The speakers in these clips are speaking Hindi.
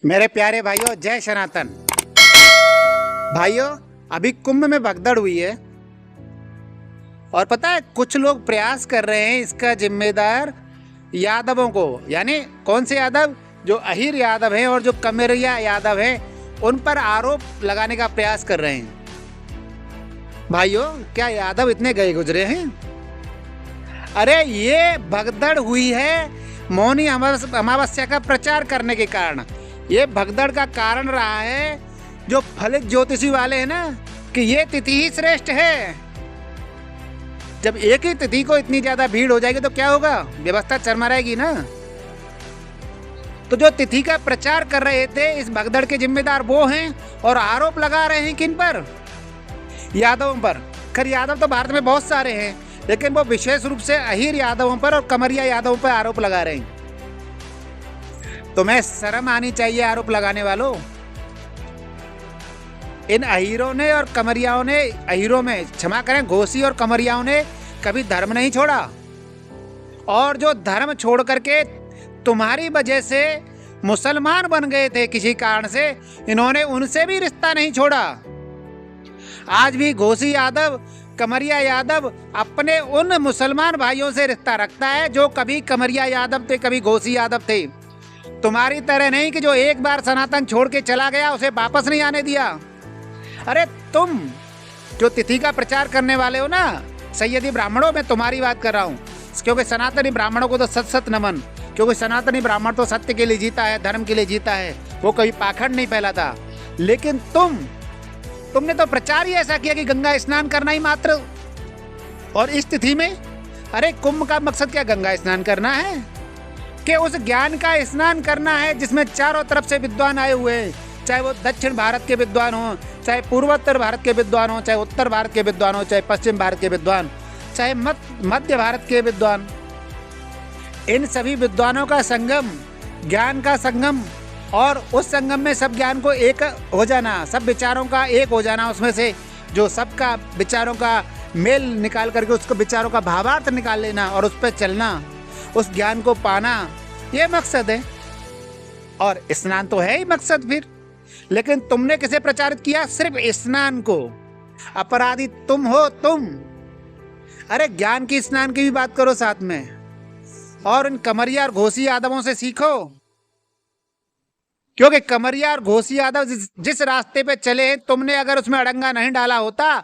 मेरे प्यारे भाइयों, जय सनातन। भाइयों, अभी कुंभ में भगदड़ हुई है और पता है कुछ लोग प्रयास कर रहे हैं इसका जिम्मेदार यादवों को, यानी कौन से यादव, जो अहीर यादव हैं और जो कमरिया यादव हैं, उन पर आरोप लगाने का प्रयास कर रहे हैं। भाइयों, क्या यादव इतने गए गुजरे हैं? अरे ये भगदड़ हुई है मौनी अमावस्या का प्रचार करने के कारण। ये भगदड़ का कारण रहा है जो फलित ज्योतिषी वाले हैं ना, कि ये तिथि ही श्रेष्ठ है। जब एक ही तिथि को इतनी ज्यादा भीड़ हो जाएगी तो क्या होगा? व्यवस्था चरमराएगी ना। तो जो तिथि का प्रचार कर रहे थे, इस भगदड़ के जिम्मेदार वो हैं और आरोप लगा रहे हैं किन पर? यादवों पर। खैर, यादव तो भारत में बहुत सारे हैं, लेकिन वो विशेष रूप से अहीर यादवों पर और कमरिया यादवों पर आरोप लगा रहे हैं। तुम्हें शर्म आनी चाहिए आरोप लगाने वालों। इन अहीरों ने और कमरियाओं ने, अहीरों में क्षमा करें, घोसी और कमरियाओं ने कभी धर्म नहीं छोड़ा, और जो धर्म छोड़ करके तुम्हारी वजह से मुसलमान बन गए थे किसी कारण से, इन्होंने उनसे भी रिश्ता नहीं छोड़ा। आज भी घोसी यादव, कमरिया यादव अपने उन मुसलमान भाइयों से रिश्ता रखता है जो कभी कमरिया यादव थे, कभी घोसी यादव थे। तुम्हारी तरह नहीं कि जो एक बार सनातन छोड़ के चला गया उसे वापस नहीं आने दिया। अरे तुम जो तिथि का प्रचार करने वाले हो ना, सैयदी ब्राह्मणों, में तुम्हारी बात कर रहा हूँ, क्योंकि सनातनी ब्राह्मणों को तो सत सत नमन, क्योंकि सनातनी ब्राह्मण तो सत्य के लिए जीता है, धर्म के लिए जीता है, वो कभी पाखंड नहीं फैलाता। लेकिन तुमने तो प्रचार ही ऐसा किया कि गंगा स्नान करना ही मात्र, और इस तिथि में, अरे कुंभ का मकसद क्या गंगा स्नान करना है? कि उस ज्ञान का स्नान करना है जिसमें चारों तरफ से विद्वान आए हुए हैं, चाहे वो दक्षिण भारत के विद्वान हो, चाहे पूर्वोत्तर भारत के विद्वान हो, चाहे उत्तर भारत के विद्वान हो, चाहे पश्चिम भारत के विद्वान, चाहे मध्य भारत के विद्वान। इन सभी विद्वानों का संगम, ज्ञान का संगम, और उस संगम में सब ज्ञान को एक हो जाना, सब विचारों का एक हो जाना, उसमें से जो सबका विचारों का मेल निकाल करके उसको विचारों का भावार्थ निकाल लेना और उस पर चलना, उस ज्ञान को पाना, ये मकसद है। और स्नान तो है ही मकसद फिर। लेकिन तुमने किसे प्रचारित किया? सिर्फ स्नान को। अपराधी तुम हो, तुम। अरे ज्ञान की, स्नान की भी बात करो साथ में, और इन कमरिया और घोसी यादवों से सीखो, क्योंकि कमरिया और घोसी यादव जिस रास्ते पे चले, तुमने अगर उसमें अड़ंगा नहीं डाला होता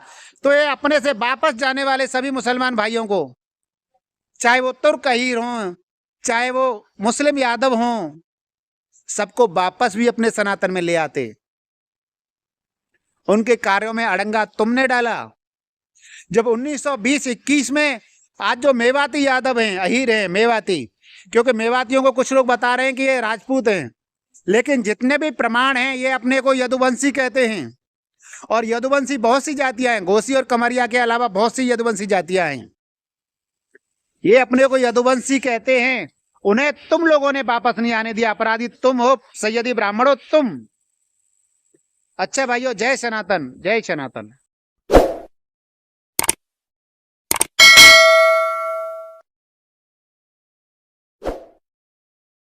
तो ये अपने से वापस जाने वाले सभी मुसलमान भाइयों को, चाहे वो तुर्क अहीर हों, चाहे वो मुस्लिम यादव हों, सबको वापस भी अपने सनातन में ले आते। उनके कार्यों में अड़ंगा तुमने डाला। जब 1920-21 में, आज जो मेवाती यादव हैं, अहीर हैं, मेवाती, क्योंकि मेवातियों को कुछ लोग बता रहे हैं कि ये राजपूत हैं, लेकिन जितने भी प्रमाण हैं ये अपने को यदुवंशी कहते हैं। और यदुवंशी बहुत सी जातियां हैं, घोसी और कमरिया के अलावा बहुत सी यदुवंशी जातियां हैं। ये अपने को यदुवंशी कहते हैं, उन्हें तुम लोगों ने वापस नहीं आने दिया। अपराधी तुम हो, सैयदी ब्राह्मणों तुम। अच्छा भाइयों, जय सनातन, जय सनातन।